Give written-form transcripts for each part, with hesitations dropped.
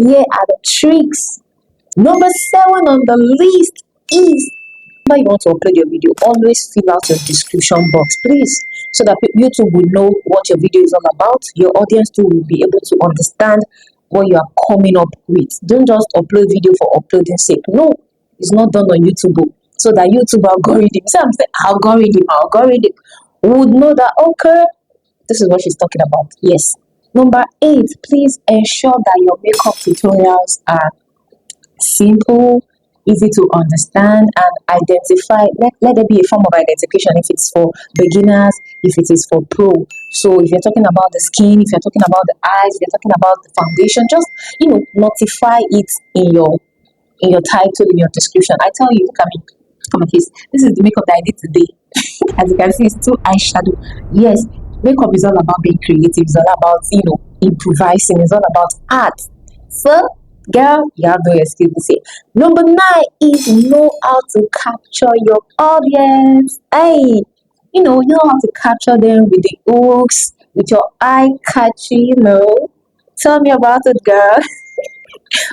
Here are the tricks. Number 7 on the list is whenever you want to upload your video, always fill out your description box, please, so that YouTube will know what your video is all about. Your audience too will be able to understand what you are coming up with. Don't just upload video for uploading sake. No, it's not done on YouTube. So that YouTube algorithm, so I'm saying algorithm would know that, okay, this is what she's talking about. Yes. Number 8, please ensure that your makeup tutorials are simple, easy to understand, and identify. Let there be a form of identification if it's for beginners, if it is for pro. So if you're talking about the skin, if you're talking about the eyes, if you're talking about the foundation, just notify it in your title, in your description. I tell you, look at me, come on, please. This is the makeup that I did today. As you can see, it's 2 eyeshadow. Yes, makeup is all about being creative. It's all about improvising. It's all about art. So, girl, you have no excuse to say. Number 9 is know how to capture your audience. Hey, you know how to capture them with the hooks, with your eye catchy. Tell me about it, girl.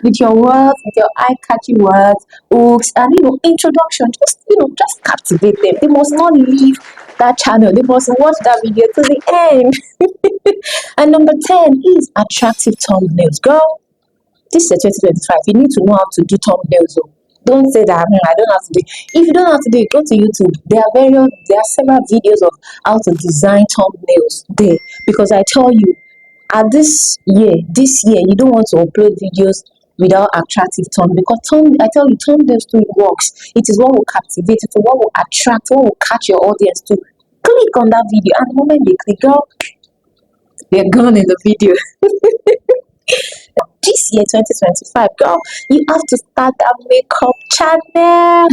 With your words, with your eye-catchy words, hooks, and introduction. Just captivate them. They must not leave that channel. They must watch that video to the end. And number 10 is attractive thumbnails. Girl, this is 2025. You need to know how to do thumbnails. Don't say that I don't have to do it. If you don't have to do it, go to YouTube. There are several videos of how to design thumbnails there. Because I tell you, at this year, you don't want to upload videos without attractive tone, because I tell you, thumbnails too works. It is what will captivate, it is what will attract, what will catch your audience to click on that video, and the moment they click, girl, they're gone in the video. This year 2025, girl, you have to start that makeup channel.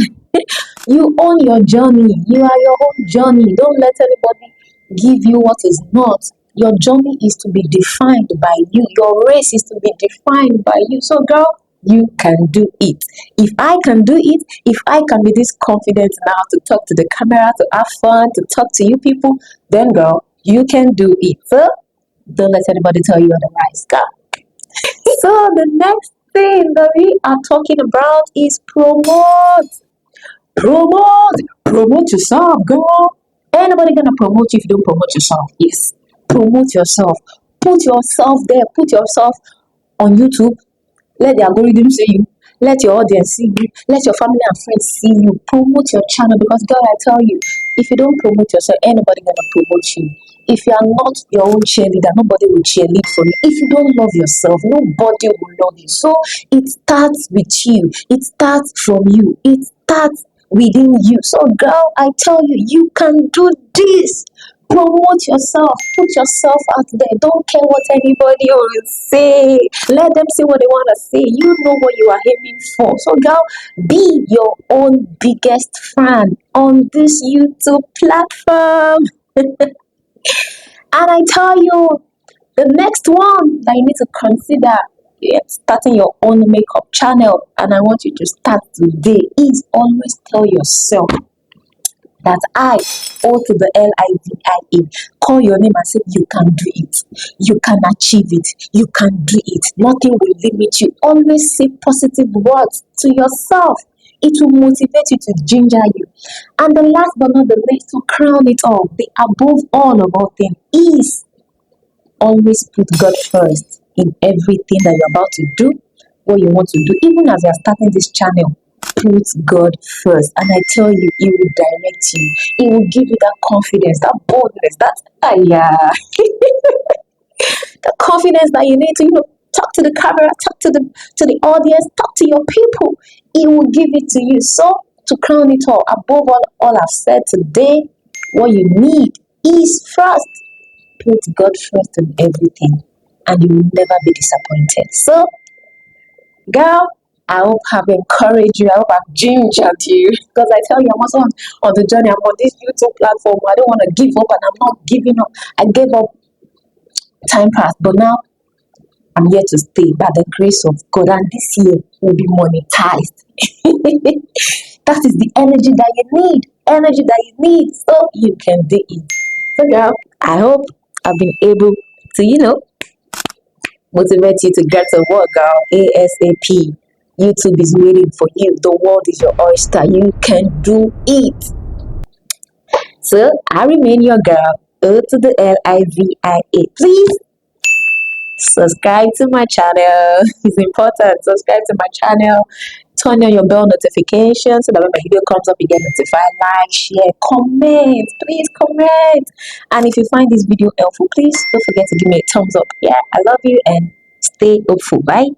You own your journey. You are your own journey. Don't let anybody give you what is not. Your journey is to be defined by you. Your race is to be defined by you. So, girl, you can do it. If I can do it, if I can be this confident now to talk to the camera, to have fun, to talk to you people, then, girl, you can do it. So, don't let anybody tell you otherwise, girl. So, the next thing that we are talking about is promote. Promote yourself, girl. Ain't nobody gonna promote you if you don't promote yourself. Yes, promote yourself. Put yourself there. Put yourself on YouTube. Let the algorithm see you. Let your audience see you. Let your family and friends see you. Promote your channel, because girl, I tell you, if you don't promote yourself, ain't nobody gonna promote you. If you are not your own cheerleader, nobody will cheerlead for you. If you don't love yourself, nobody will love you. So it starts with you. It starts from you. It starts within you. So, girl, I tell you, you can do this. Promote yourself. Put yourself out there. Don't care what anybody will say. Let them say what they want to say. You know what you are aiming for. So, girl, be your own biggest fan on this YouTube platform. And I tell you, the next one that you need to consider starting your own makeup channel, and I want you to start today, is always tell yourself that I, O to the Livia, call your name and say, you can do it, you can achieve it, you can do it, nothing will limit you. Always say positive words to yourself. It will motivate you, to ginger you. And the last but not the least, to crown it all, the above all of all things, is always put God first in everything that you're about to do, what you want to do. Even as you're starting this channel, put God first. And I tell you, He will direct you. He will give you that confidence, that boldness, the confidence that you need to, talk to the camera, talk to the audience, talk to your people. He will give it to you. So, to crown it all, above all I've said today, what you need is first, put God first in everything, and you will never be disappointed. So, girl, I hope I've encouraged you. I hope I've gingered you, because I tell you, I'm also on the journey. I'm on this YouTube platform. I don't want to give up, and I'm not giving up. I gave up, time passed, but now I'm here to stay by the grace of God, and this year will be monetized. That is the energy that you need, so you can do it. So, girl, I hope I've been able to, motivate you to get to work, girl, ASAP. YouTube is waiting for you. The world is your oyster. You can do it. So I remain your girl, O to the Livia. Please subscribe to my channel. It's important. Subscribe to my channel. Turn on your bell notification so that when my video comes up, you get notified. Like, share, comment. Please comment. And if you find this video helpful, please don't forget to give me a thumbs up. Yeah, I love you and stay hopeful. Bye.